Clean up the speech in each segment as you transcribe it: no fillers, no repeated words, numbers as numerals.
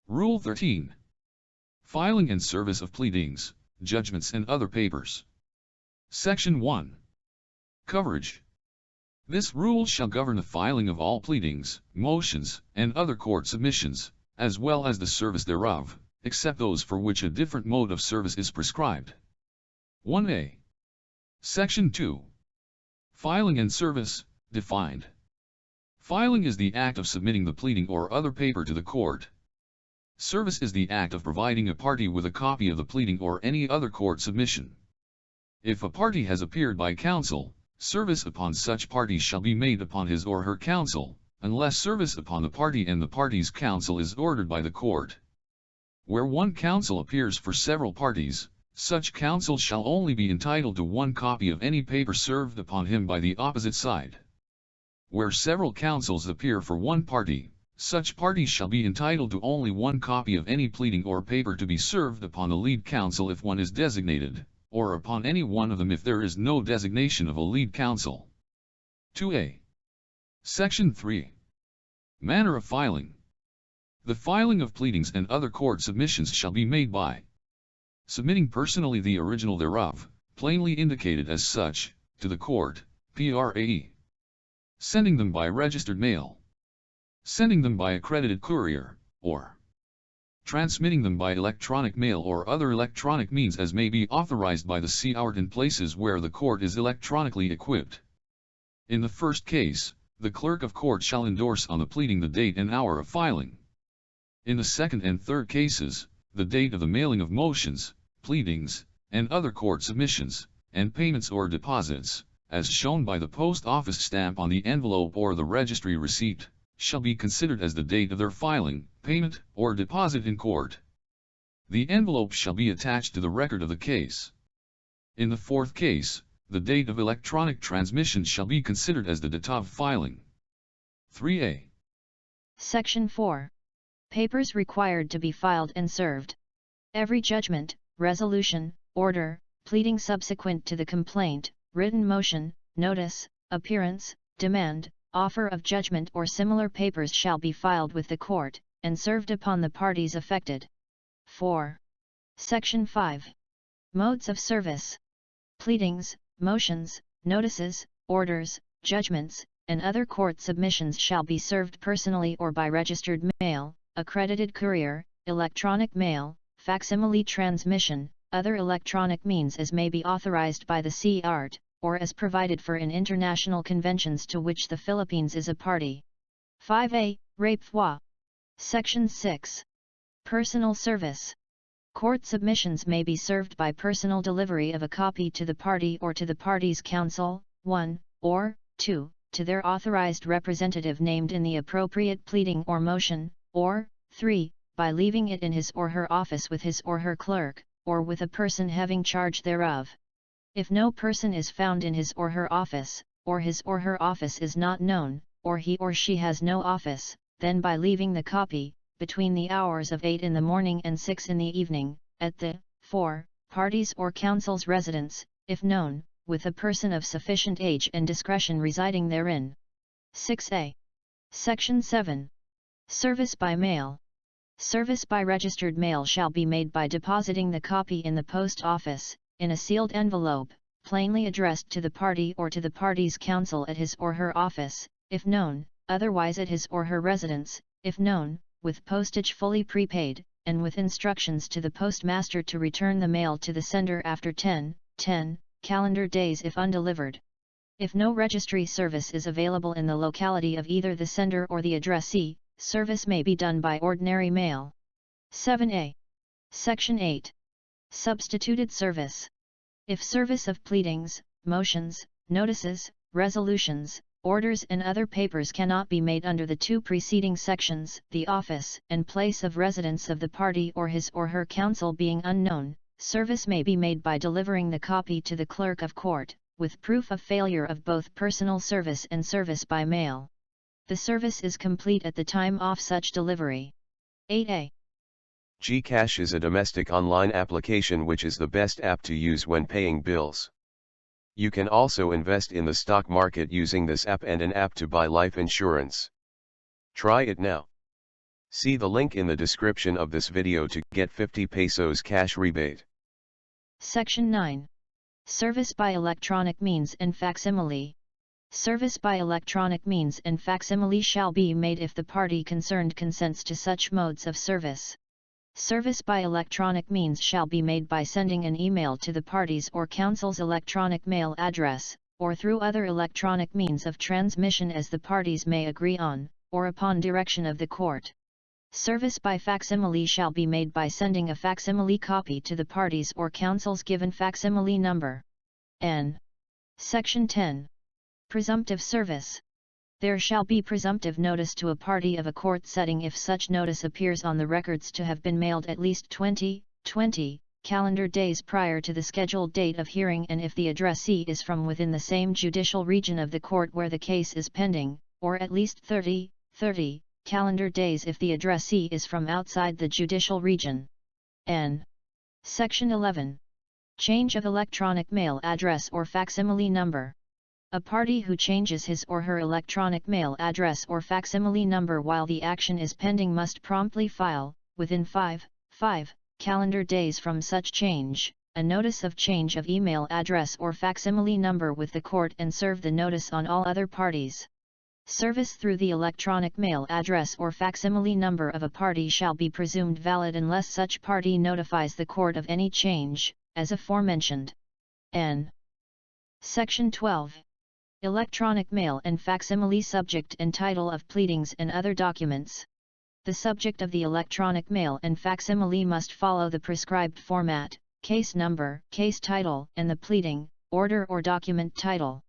Rule 13. Filing and service of pleadings, judgments and other papers. Section 1. Coverage. This rule shall govern the filing of all pleadings, motions, and other court submissions, as well as the service thereof, except those for which a different mode of service is prescribed. 1a. Section 2. Filing and service, defined. Filing is the act of submitting the pleading or other paper to the court. Service is the act of providing a party with a copy of the pleading or any other court submission. If a party has appeared by counsel, service upon such party shall be made upon his or her counsel, unless service upon the party and the party's counsel is ordered by the court. Where one counsel appears for several parties, such counsel shall only be entitled to one copy of any paper served upon him by the opposite side. Where several counsels appear for one party, such party shall be entitled to only one copy of any pleading or paper to be served upon the lead counsel if one is designated, or upon any one of them if there is no designation of a lead counsel. 2a. Section 3. Manner of filing. The filing of pleadings and other court submissions shall be made by submitting personally the original thereof, plainly indicated as such, to the court, prae. Sending them by registered mail. Sending them by accredited courier, or transmitting them by electronic mail or other electronic means as may be authorized by the court in places where the court is electronically equipped. In the first case, the clerk of court shall endorse on the pleading the date and hour of filing. In the second and third cases, the date of the mailing of motions, pleadings, and other court submissions, and payments or deposits, as shown by the post office stamp on the envelope or the registry receipt, shall be considered as the date of their filing, payment, or deposit in court. The envelope shall be attached to the record of the case. In the fourth case, the date of electronic transmission shall be considered as the date of filing. 3a. Section 4. Papers required to be filed and served. Every judgment, resolution, order, pleading subsequent to the complaint, written motion, notice, appearance, demand, offer of judgment or similar papers shall be filed with the court, and served upon the parties affected. 4. Section 5. Modes of service. Pleadings, motions, notices, orders, judgments, and other court submissions shall be served personally or by registered mail, accredited courier, electronic mail, facsimile transmission, other electronic means as may be authorized by the court, or as provided for in international conventions to which the Philippines is a party. 5a. Rapefoi. Section 6. Personal service. Court submissions may be served by personal delivery of a copy to the party or to the party's counsel, 1, or 2, to their authorized representative named in the appropriate pleading or motion, or 3, by leaving it in his or her office with his or her clerk, or with a person having charge thereof. If no person is found in his or her office, or his or her office is not known, or he or she has no office, then by leaving the copy, between the hours of 8 in the morning and 6 in the evening, at the 4 parties or counsel's residence, if known, with a person of sufficient age and discretion residing therein. 6a. Section 7. Service by mail. Service by registered mail shall be made by depositing the copy in the post office, in a sealed envelope, plainly addressed to the party or to the party's counsel at his or her office, if known, otherwise at his or her residence, if known, with postage fully prepaid, and with instructions to the postmaster to return the mail to the sender after 10 calendar days if undelivered. If no registry service is available in the locality of either the sender or the addressee, service may be done by ordinary mail. 7a. Section 8. Substituted service. If service of pleadings, motions, notices, resolutions, orders and other papers cannot be made under the two preceding sections, the office and place of residence of the party or his or her counsel being unknown, service may be made by delivering the copy to the clerk of court, with proof of failure of both personal service and service by mail. The service is complete at the time of such delivery. 8a. Gcash is a domestic online application which is the best app to use when paying bills. You can also invest in the stock market using this app and an app to buy life insurance. Try it now. See the link in the description of this video to get 50 pesos cash rebate. Section 9. Service by electronic means and facsimile. Service by electronic means and facsimile shall be made if the party concerned consents to such modes of service. Service by electronic means shall be made by sending an email to the parties or counsel's electronic mail address, or through other electronic means of transmission as the parties may agree on, or upon direction of the court. Service by facsimile shall be made by sending a facsimile copy to the parties or counsel's given facsimile number. N. Section 10. Presumptive service. There shall be presumptive notice to a party of a court setting if such notice appears on the records to have been mailed at least 20 calendar days prior to the scheduled date of hearing, and if the addressee is from within the same judicial region of the court where the case is pending, or at least 30 calendar days if the addressee is from outside the judicial region. N. Section 11. Change of electronic mail address or facsimile number. A party who changes his or her electronic mail address or facsimile number while the action is pending must promptly file, within 5 calendar days from such change, a notice of change of email address or facsimile number with the court and serve the notice on all other parties. Service through the electronic mail address or facsimile number of a party shall be presumed valid unless such party notifies the court of any change, as aforementioned. N. Section 12. Electronic mail and facsimile subject and title of pleadings and other documents. The subject of the electronic mail and facsimile must follow the prescribed format, case number, case title, and the pleading, order or document title.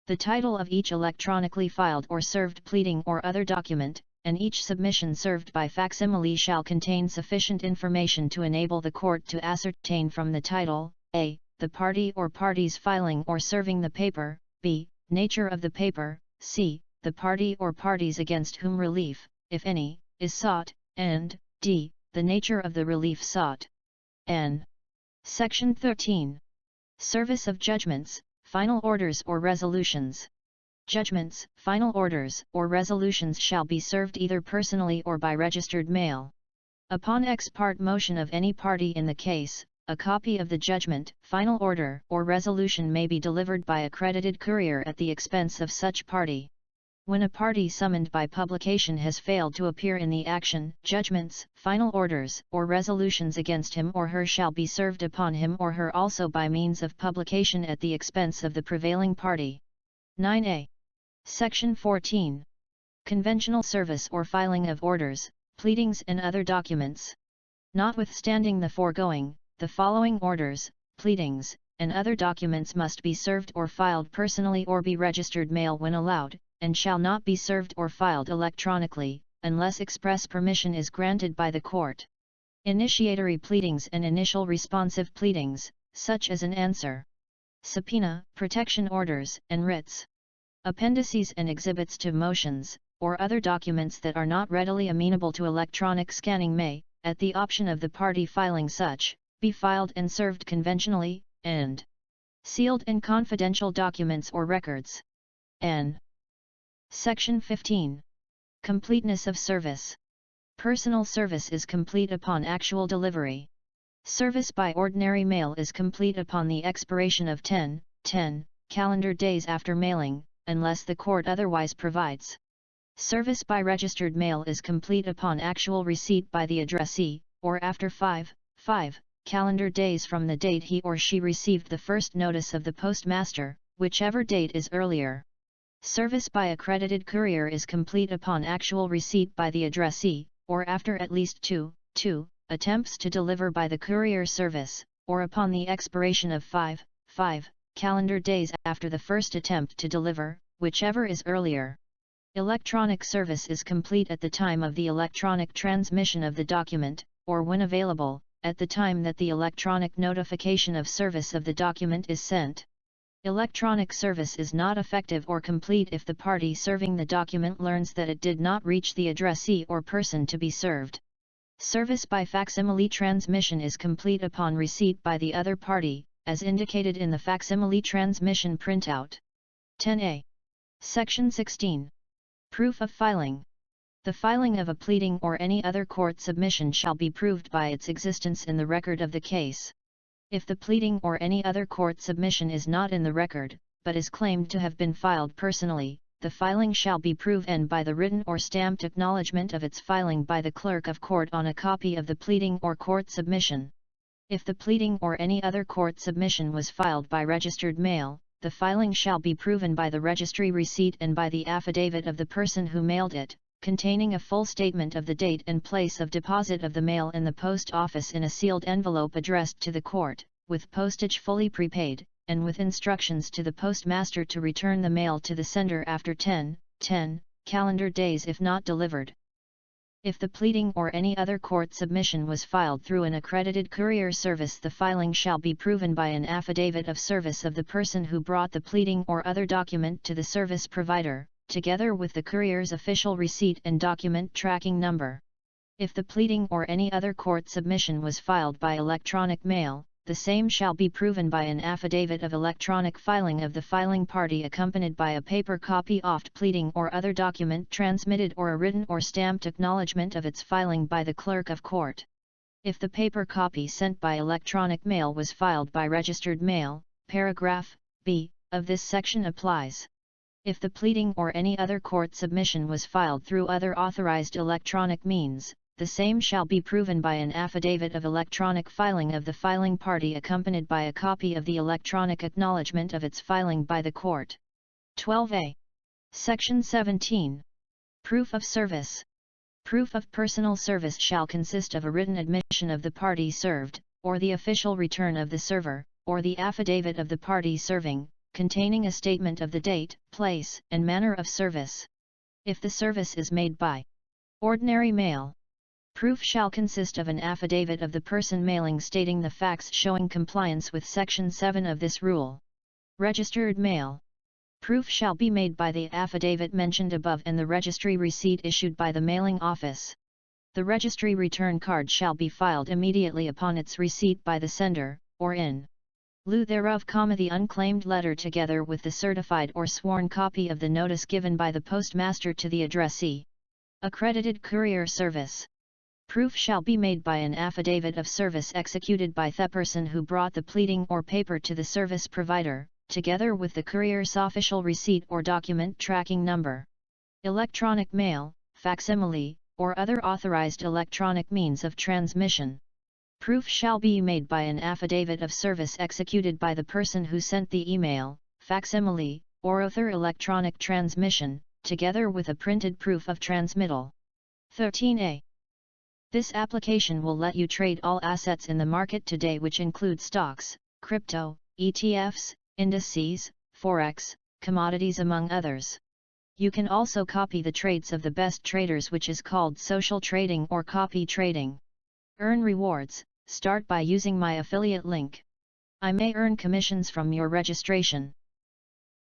The title of each electronically filed or served pleading or other document, and each submission served by facsimile shall contain sufficient information to enable the court to ascertain from the title, a. the party or parties filing or serving the paper, b. nature of the paper, c. the party or parties against whom relief, if any, is sought, and d. the nature of the relief sought. N. Section 13. Service of judgments, final orders or resolutions. Judgments, final orders, or resolutions shall be served either personally or by registered mail. Upon ex parte motion of any party in the case, a copy of the judgment, final order, or resolution may be delivered by accredited courier at the expense of such party. When a party summoned by publication has failed to appear in the action, judgments, final orders, or resolutions against him or her shall be served upon him or her also by means of publication at the expense of the prevailing party. 9a. Section 14. Conventional service or filing of orders, pleadings and other documents. Notwithstanding the foregoing, the following orders, pleadings, and other documents must be served or filed personally or be registered mail when allowed, and shall not be served or filed electronically, unless express permission is granted by the court. Initiatory pleadings and initial responsive pleadings, such as an answer, subpoena, protection orders, and writs. Appendices and exhibits to motions, or other documents that are not readily amenable to electronic scanning may, at the option of the party filing such, be filed and served conventionally, and sealed and confidential documents or records. N. Section 15. Completeness of service. Personal service is complete upon actual delivery. Service by ordinary mail is complete upon the expiration of 10 calendar days after mailing, unless the court otherwise provides. Service by registered mail is complete upon actual receipt by the addressee, or after 5 calendar days from the date he or she received the first notice of the postmaster, whichever date is earlier. Service by accredited courier is complete upon actual receipt by the addressee, or after at least two attempts to deliver by the courier service, or upon the expiration of 5 calendar days after the first attempt to deliver, whichever is earlier. Electronic service is complete at the time of the electronic transmission of the document, or when available, at the time that the electronic notification of service of the document is sent. Electronic service is not effective or complete if the party serving the document learns that it did not reach the addressee or person to be served. Service by facsimile transmission is complete upon receipt by the other party, as indicated in the facsimile transmission printout. 10a. Section 16. Proof of filing. The filing of a pleading or any other court submission shall be proved by its existence in the record of the case. If the pleading or any other court submission is not in the record, but is claimed to have been filed personally, the filing shall be proven by the written or stamped acknowledgement of its filing by the clerk of court on a copy of the pleading or court submission. If the pleading or any other court submission was filed by registered mail, the filing shall be proven by the registry receipt and by the affidavit of the person who mailed it, containing a full statement of the date and place of deposit of the mail in the post office in a sealed envelope addressed to the court, with postage fully prepaid, and with instructions to the postmaster to return the mail to the sender after 10 calendar days if not delivered. If the pleading or any other court submission was filed through an accredited courier service, the filing shall be proven by an affidavit of service of the person who brought the pleading or other document to the service provider, together with the courier's official receipt and document tracking number. If the pleading or any other court submission was filed by electronic mail, the same shall be proven by an affidavit of electronic filing of the filing party accompanied by a paper copy of pleading or other document transmitted or a written or stamped acknowledgement of its filing by the clerk of court. If the paper copy sent by electronic mail was filed by registered mail, paragraph B of this section applies. If the pleading or any other court submission was filed through other authorized electronic means, the same shall be proven by an affidavit of electronic filing of the filing party accompanied by a copy of the electronic acknowledgement of its filing by the court. 12a. Section 17. Proof of service. Proof of personal service shall consist of a written admission of the party served, or the official return of the server, or the affidavit of the party serving, containing a statement of the date, place, and manner of service. If the service is made by ordinary mail, proof shall consist of an affidavit of the person mailing stating the facts showing compliance with Section 7 of this rule. Registered mail. Proof shall be made by the affidavit mentioned above and the registry receipt issued by the mailing office. The registry return card shall be filed immediately upon its receipt by the sender, or in lieu thereof, the unclaimed letter together with the certified or sworn copy of the notice given by the postmaster to the addressee. Accredited courier service. Proof shall be made by an affidavit of service executed by the person who brought the pleading or paper to the service provider, together with the courier's official receipt or document tracking number. Electronic mail, facsimile, or other authorized electronic means of transmission. Proof shall be made by an affidavit of service executed by the person who sent the email, facsimile, or other electronic transmission, together with a printed proof of transmittal. 13a. This application will let you trade all assets in the market today, which include stocks, crypto, ETFs, indices, forex, commodities among others. You can also copy the trades of the best traders, which is called social trading or copy trading. Earn rewards. Start by using my affiliate link. I may earn commissions from your registration.